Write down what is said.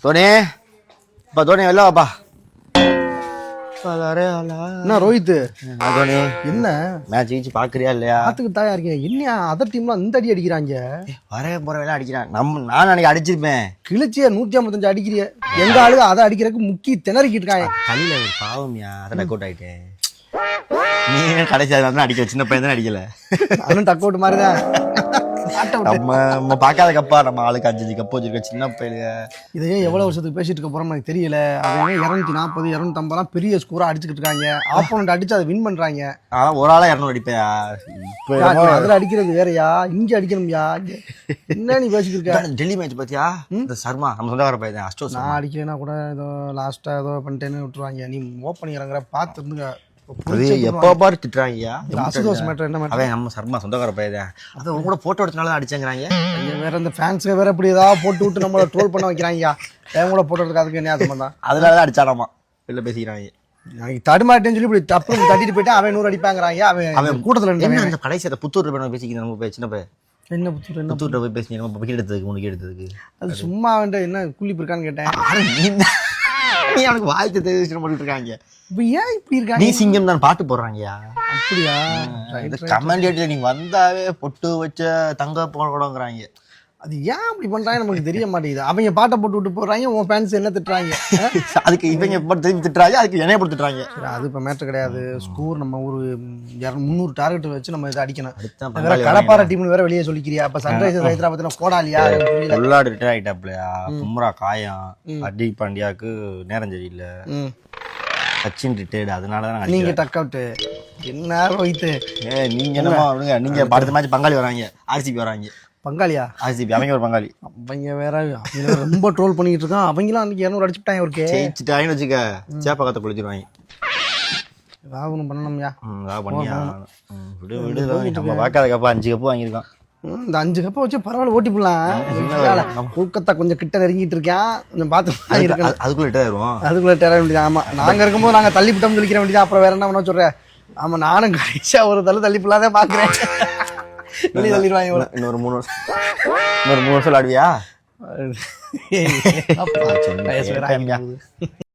தோனி அப்பா தோனி வெளில வாப்பா. என்ன ரோஹித் தோனி என்ன மேட்ச் கீச்சு பாக்குறியா இல்லையா? பாத்துக்கு தாயா இருக்கேன். என்ன அதர் டீம்லாம் இந்த அடி அடிக்கிறாங்க. வர போற வேலை அடிக்கிறான். நான் அன்னைக்கு அடிச்சிருப்பேன். கிழிச்சிய 155 அடிக்கிறிய. எங்க ஆளு அதை அடிக்கிறதுக்கு முக்கி திணறிக்கிட்டு இருக்காங்க. கலியில ஒரு பாவமியா அதை டக் அவுட் ஆயிட்டேன். நீ கடைசி அடிக்கல, சின்ன பையன் தான் அடிக்கல. அதுவும் டக் அவுட் மாதிரிதான். நம்ம பார்க்காத கப்பா, நம்ம ஆளுக்கு 5 கப்பு வச்சிருக்க சின்ன பையலுங்க. இதையே எவ்வளவு வருஷத்துக்கு பேசிட்டு இருக்க போறோம் எனக்கு தெரியல. அவங்க 240 250 பெரிய ஸ்கோரா அடிச்சுக்கிட்டு இருக்காங்க. ஆப்போனன்ட் அடிச்சு அதை வின் பண்றாங்க. ஆனா ஒரு ஆளா 200 அடிப்பையா? அதுல அடிக்கிறது வேறயா, இங்க அடிக்கணும்யா. என்ன நீ பேசிட்டு இருக்க? டெல்லி மேட்ச் பாத்தியா? இந்த சர்மா நம்ம சொந்தக்கார பையன் அஷ்டோ. நான் அடிக்கலைன்னா கூட ஏதோ லாஸ்டா ஏதோ பண்ணிட்டேன்னு விட்டுருவாங்க. நீ ஓப்பன் இறங்குற பார்த்து இருந்துங்க. எப்போ பாரு திட்டுறாங்கயா. அசுதோஷ் மேட்டர் என்ன மேட்டர்? அவன் நம்ம சர்மா சொந்தக்கார பையன். அது உங்க கூட போட்டோ எடுத்தனால தான் அடிச்சாங்கிறாங்க. வேற இந்த ஃபேன்ஸுக்கு வேற இப்படி ஏதாவது போட்டு விட்டு நம்மள ட்ரோல் பண்ண வைக்கிறாங்க. என் கூட போட்டோ எடுக்க அதுக்கு என்ன சம்பந்தம்? அதனால தான் அடிச்சானாமா. வெளில பேசிக்கிறாங்க. தடுமாட்டேன்னு சொல்லி இப்படி தப்பு தட்டிட்டு போயிட்டு அவன் 100 அடிப்பாங்கிறாங்க. அவன் கூட்டத்துல என்ன அந்த கடைசி அந்த புத்தூர் பையன் பேசிக்கிறேன். நம்ம போய் சின்ன பையன் என்ன புத்தூர் என்ன புத்தூர்ல போய் பேசி நம்ம விக்கெட் எடுத்ததுக்கு 3 விக்கெட் எடுத்ததுக்கு அது சும்மா வந்து என்ன குளிப்பு இருக்கான்னு கேட்டேன். நீ அவனுக்கு வாய்த்து தெரிவிச்சு பண்ணிட்டு இருக்காங்க. இப்ப ஏன் இப்படி இருக்காங்க? நீ சிங்கம் தான் பாட்டு போடுறாங்கயா. அப்படியா? கமெண்டேட்டர்ல நீ வந்தாவே பொட்டு வச்ச தங்க போடுறாங்க. அது ஏன் அப்படி பண்றாங்க நமக்கு தெரிய மாட்டேங்குது. அவங்க பாட்டை போட்டு விட்டு போடுறாங்க, உன் ஃபேன்ஸ் என்ன திட்டுறாங்க. அதுக்கு இவங்க திரும்பி திட்டுறாங்க, அதுக்கு என்னைய போட்டு திட்டுறாங்க. அது இப்ப மேட்டர் கிடையாது. ஸ்கோர் நம்ம ஒரு 300 டார்கெட் வச்சு நம்ம இதை அடிக்கணும். வேற கடப்பார டீம்னு வேற வெளியே சொல்லிக்கிறியா? அப்ப சன்ரைசர்ஸ் ஹைதராபாத்ல கோடாலியா? உள்ளாடு ரிட்டையர் ஆயிட்டாப்லையா. பும்ரா காயம், ஹர்திக் பாண்டியாக்கு நேரம் சரியில்லை, சச்சின் ரிட்டையர்டு. அதனாலதான் நீங்க டக் அவுட். என்ன ரோஹித் நீங்க என்னமா நீங்க அடுத்த மேட்ச் பங்காளி வராங்க, ஆர்சிபி வராங்க. பங்காளியா? ஆர்சிபி அவங்க ஒரு பங்காளி. அவங்க வேற ரொம்ப ட்ரோல் பண்ணிட்டு இருக்கான். அவங்களாம் அன்னைக்கு 200 அடிச்சுட்டாங்க. ஒரு ஜெயிச்சுட்டாங்கன்னு வச்சுக்க, சேப்பக்கத்தை குளிச்சிருவாங்க. ஏதாவது ஒண்ணு பண்ணணும்யா. பண்ணியா விடு விடு. நம்ம பார்க்காத கப்பா 5 கப்பு வாங்கியிருக்கான். இந்த 5 கப்பை வச்சு பரவாயில்ல ஓட்டி போடலாம். ஊக்கத்தை கொஞ்சம் கிட்ட நெருங்கிட்டு இருக்கேன். கொஞ்சம் பார்த்து அதுக்குள்ள டேருவோம். அதுக்குள்ள டேர வேண்டியது. ஆமா, நாங்க இருக்கும்போது நாங்க தள்ளி விட்டோம் சொல்லிக்கிற வேண்டியது. அப்புறம் வேற என்ன பண்ண சொல்றேன்? ஆமா, நானும் கடைசியா ஒரு தள்ளி பிள்ளாதான் பாக்குறேன். வெளியே தள்ளிடுவாங்க. இன்னொரு 3 வருஷம் விளையாடுவியா?